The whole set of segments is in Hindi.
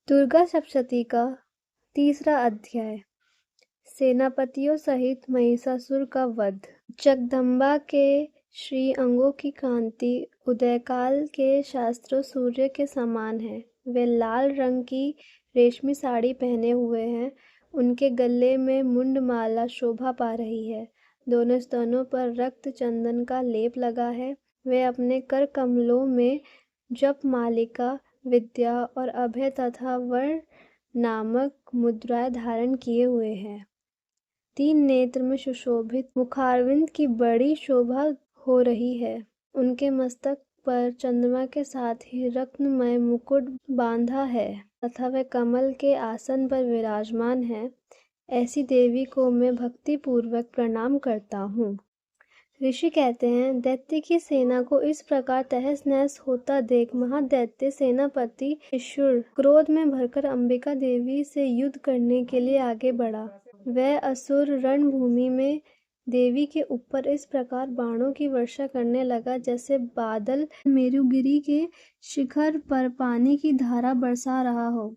दुर्गा सप्तशती का तीसरा अध्याय। सेनापतियों सहित महिषासुर का वध। जगदम्बा के श्री अंगों की कांति उदयकाल के शास्त्रों सूर्य के समान है। वे लाल रंग की रेशमी साड़ी पहने हुए हैं। उनके गले में मुंडमाला शोभा पा रही है। दोनों स्तनों पर रक्त चंदन का लेप लगा है। वे अपने कर कमलों में जप मालिका, विद्या और अभय तथा वर्ण नामक मुद्राएं धारण किए हुए हैं। तीन नेत्र में सुशोभित मुखारविंद की बड़ी शोभा हो रही है। उनके मस्तक पर चंद्रमा के साथ ही रत्नमय मुकुट बांधा है तथा वे कमल के आसन पर विराजमान है। ऐसी देवी को मैं भक्ति पूर्वक प्रणाम करता हूँ। ऋषि कहते हैं, दैत्य की सेना को इस प्रकार तहस नहस होता देख महादैत्य सेनापति त्रिशूर क्रोध में भरकर अंबिका देवी से युद्ध करने के लिए आगे बढ़ा। वह असुर रणभूमि में देवी के ऊपर इस प्रकार बाणों की वर्षा करने लगा जैसे बादल मेरुगिरी के शिखर पर पानी की धारा बरसा रहा हो।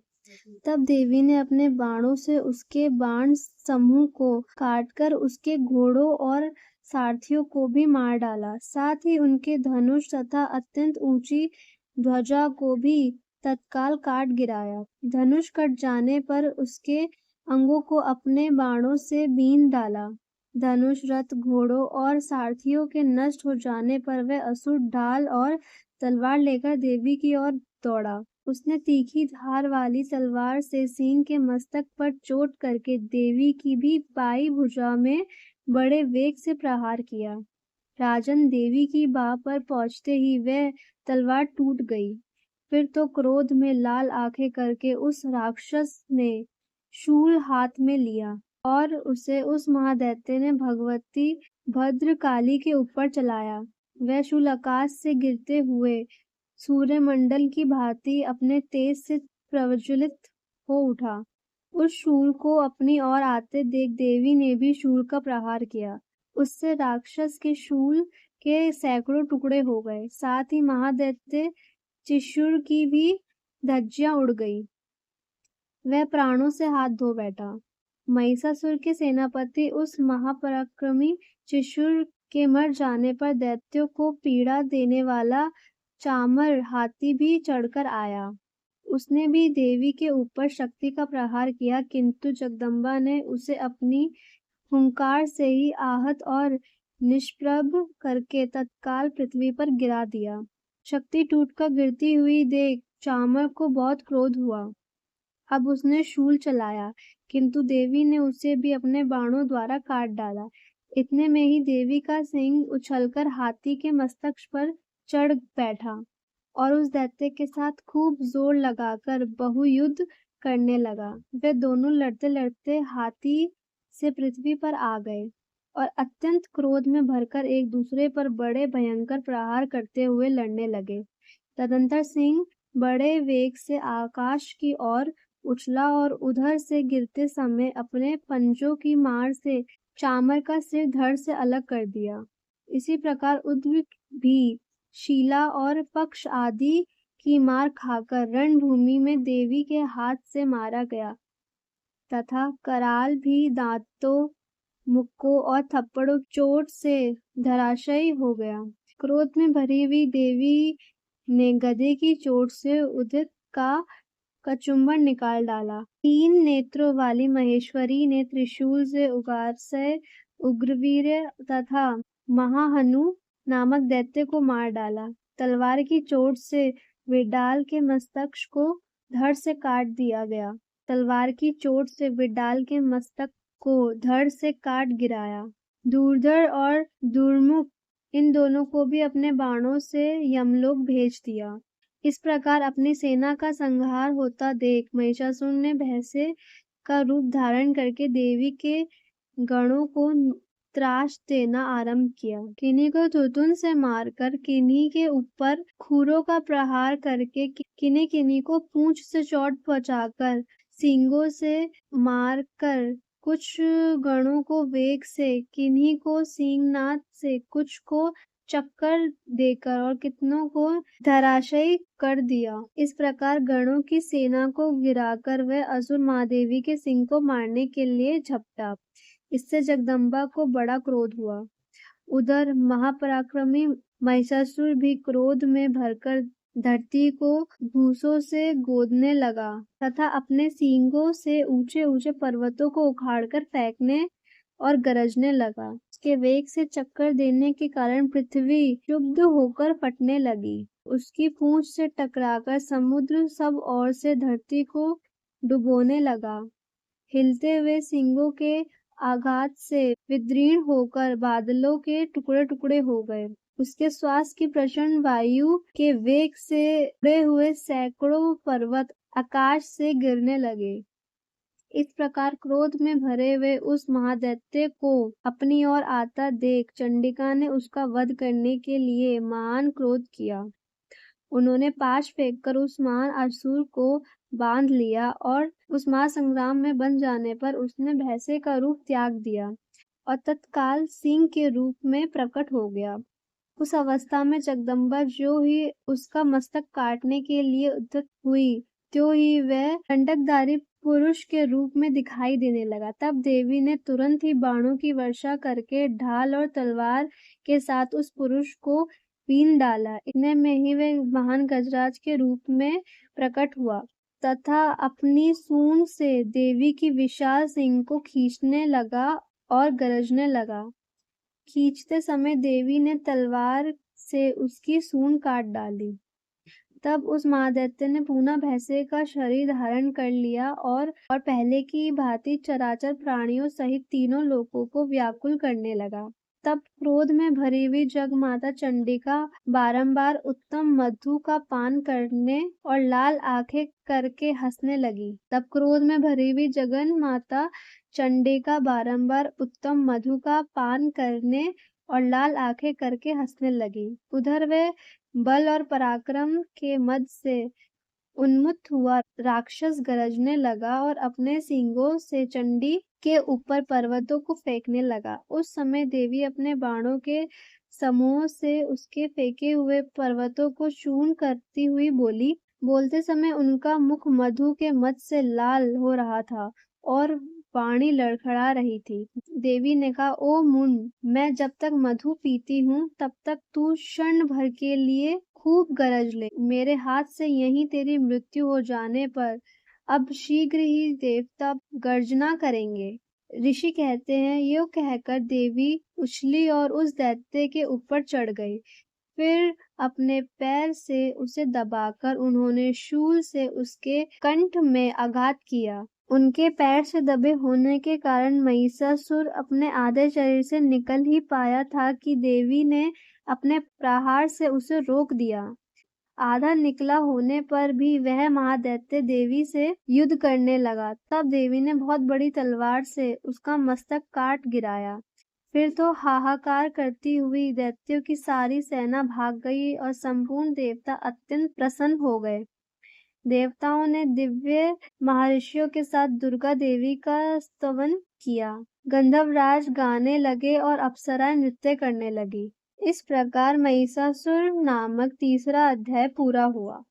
तब देवी ने अपने बाणों से उसके बाण समूह को काटकर उसके घोड़ों और सारथियों को भी मार डाला। साथ ही उनके धनुष तथा अत्यंत ऊंची ध्वजा को भी तत्काल काट गिराया। धनुष कट जाने पर उसके अंगों को अपने बाणों से बीन डाला। धनुष, रथ, घोड़ों और सारथियों के नष्ट हो जाने पर वह असुर ढाल और तलवार लेकर देवी की ओर दौड़ा। उसने तीखी धार वाली तलवार से सिंह के मस्तक पर चोट करके देवी की भी बाई भुजा में बड़े वेग से प्रहार किया। राजन, देवी की बाह पर पहुंचते ही वह तलवार टूट गई। फिर तो क्रोध में लाल आंखें करके उस राक्षस ने शूल हाथ में लिया और उसे उस महादैत्य ने भगवती भद्रकाली के ऊपर चलाया। वह शूल आकाश से गिरते हुए सूर्यमंडल की भांति अपने तेज से प्रज्वलित हो उठा। उस शूल को अपनी ओर आते देख देवी ने भी शूल का प्रहार किया। उससे राक्षस के शूल के सैकड़ों टुकड़े हो गए। साथ ही महादैत्य त्रिशूर की भी धज्जियां उड़ गई। वह प्राणों से हाथ धो बैठा। महिषासुर के सेनापति उस महापराक्रमी त्रिशूर के मर जाने पर दैत्यों को पीड़ा देने वाला चामर हाथी भी चढ़कर आया। उसने भी देवी के ऊपर शक्ति का प्रहार किया, किंतु जगदम्बा ने उसे अपनी हुंकार से ही आहत और निष्प्रभ करके तत्काल पृथ्वी पर गिरा दिया। शक्ति टूटकर गिरती हुई देख चामर को बहुत क्रोध हुआ। अब उसने शूल चलाया, किंतु देवी ने उसे भी अपने बाणों द्वारा काट डाला। इतने में ही देवी का सिंह उछलकर हाथी के मस्तक पर चढ़ बैठा और उस दैत्य के साथ खूब जोर लगाकर बहुयुद्ध करने लगा। वे दोनों लड़ते लड़ते हाथी से पृथ्वी पर आ गए और अत्यंत क्रोध में भरकर एक दूसरे पर बड़े भयंकर प्रहार करते हुए लड़ने लगे। तदंतर सिंह बड़े वेग से आकाश की ओर उछला और उधर से गिरते समय अपने पंजों की मार से चामर का सिर धड़ से अलग कर दिया। इसी प्रकार उद्विक भी शीला और पक्ष आदि की मार खाकर रणभूमि में देवी के हाथ से मारा गया तथा कराल भी दांतों, मुक्कों और थप्पड़ों चोट से धराशायी हो गया। क्रोध में भरी हुई देवी ने गदे की चोट से उदित का कचुम्बन निकाल डाला। तीन नेत्रों वाली महेश्वरी ने त्रिशूल से उगारसय, उग्रवीर्य तथा महाहनु नामक दैत्य को मार डाला। तलवार की चोट से विडाल के मस्तक को धड़ से काट दिया गया। तलवार की चोट से विडाल के मस्तक को धड़ से काट गिराया। दूरधर और दुर्मुख इन दोनों को भी अपने बाणों से यमलोक भेज दिया। इस प्रकार अपनी सेना का संहार होता देख महिषासुर ने भैंसे का रूप धारण करके देवी के गणों को त्रास देना आरंभ किया। किन्हीं को तुतुन से मारकर, किन्हीं के ऊपर खूरों का प्रहार करके, किन्हीं किन्हीं को पूंछ से चोट पहुंचाकर, सींगों से मारकर, कुछ गणों को वेग से, किन्हीं को सींगनाद से, कुछ को चक्कर देकर और कितनों को धराशायी कर दिया। इस प्रकार गणों की सेना को गिराकर वह असुर महादेवी के सिंह को मारने के लिए झपटा। इससे जगदम्बा को बड़ा क्रोध हुआ। उधर महापराक्रमी महिषासुर भी क्रोध में भरकर धरती को धूसों से गोदने लगा तथा अपने सींगों से ऊंचे ऊंचे पर्वतों को उखाड़कर फेंकने और गरजने लगा। उसके वेग से चक्कर देने के कारण पृथ्वी क्षुब्ध होकर फटने लगी। उसकी पूंछ से टकराकर समुद्र सब ओर से धरती को डुबोने लगा। हिलते हुए सींगों के आघात से विदीर्ण होकर बादलों के टुकड़े टुकड़े हो गए। उसके श्वास की प्रचंड वायु के वेग से उड़े हुए सैकड़ों पर्वत आकाश से गिरने लगे। इस प्रकार क्रोध में भरे हुए उस महादैत्य को अपनी ओर आता देख चंडिका ने उसका वध करने के लिए महान क्रोध किया। उन्होंने पाश फेंककर उस महान असुर को बांध लिया और उस महासंग्राम में बन जाने पर उसने भैंसे का रूप त्याग दिया और तत्काल सिंह के रूप में प्रकट हो गया। उस अवस्था में जगदम्बा जो ही उसका मस्तक काटने के लिए उद्यत हुई त्यों ही वह खंडकधारी पुरुष के रूप में दिखाई देने लगा। तब देवी ने तुरंत ही बाणों की वर्षा करके ढाल और तलवार के साथ उस पुरुष को बीन डाला। इतने में ही वह महान गजराज के रूप में प्रकट हुआ तथा अपनी सूंड से देवी की विशाल सिंह को खींचने लगा और गरजने लगा। खींचते समय देवी ने तलवार से उसकी सूंड काट डाली। तब उस महादैत्य ने पुनः भैंसे का शरीर धारण कर लिया और पहले की भांति चराचर प्राणियों सहित तीनों लोकों को व्याकुल करने लगा। तब क्रोध में भरी हुई जगमाता चंडिका बारंबार उत्तम मधु का पान करने और लाल आंखें करके हंसने लगी। तब क्रोध में भरी हुई जगन माता चंडिका बारंबार उत्तम मधु का पान करने और लाल आंखें करके हंसने लगी। उधर वे बल और पराक्रम के मद से उन्मत्त हुआ राक्षस गरजने लगा और अपने सींगों से चंडी के ऊपर पर्वतों को फेंकने लगा। उस समय देवी अपने बाणों के समूह से उसके फेंके हुए पर्वतों को चूर्ण करती हुई बोली। बोलते समय उनका मुख मधु के मद से लाल हो रहा था और वाणी लड़खड़ा रही थी। देवी ने कहा, ओ मुंड, मैं जब तक मधु पीती हूँ तब तक तू क्षण भर के लिए खूब गरज ले। मेरे हाथ से यहीं तेरी मृत्यु हो जाने पर अब शीघ्र ही देवता गर्जना करेंगे। ऋषि कहते हैं, यो कहकर देवी उछली और उस दैत्य के ऊपर चढ़ गई। फिर अपने पैर से उसे दबाकर उन्होंने शूल से उसके कंठ में आघात किया। उनके पैर से दबे होने के कारण महिषासुर अपने आधे शरीर से निकल ही पाया था कि देवी ने अपने प्रहार से उसे रोक दिया। आधा निकला होने पर भी वह महादैत्य देवी से युद्ध करने लगा। तब देवी ने बहुत बड़ी तलवार से उसका मस्तक काट गिराया। फिर तो हाहाकार करती हुई दैत्यों की सारी सेना भाग गई और संपूर्ण देवता अत्यंत प्रसन्न हो गए। देवताओं ने दिव्य महर्षियों के साथ दुर्गा देवी का स्तवन किया। गंधर्वराज गाने लगे और अप्सराएं नृत्य करने लगी। इस प्रकार महिषासुर नामक तीसरा अध्याय पूरा हुआ।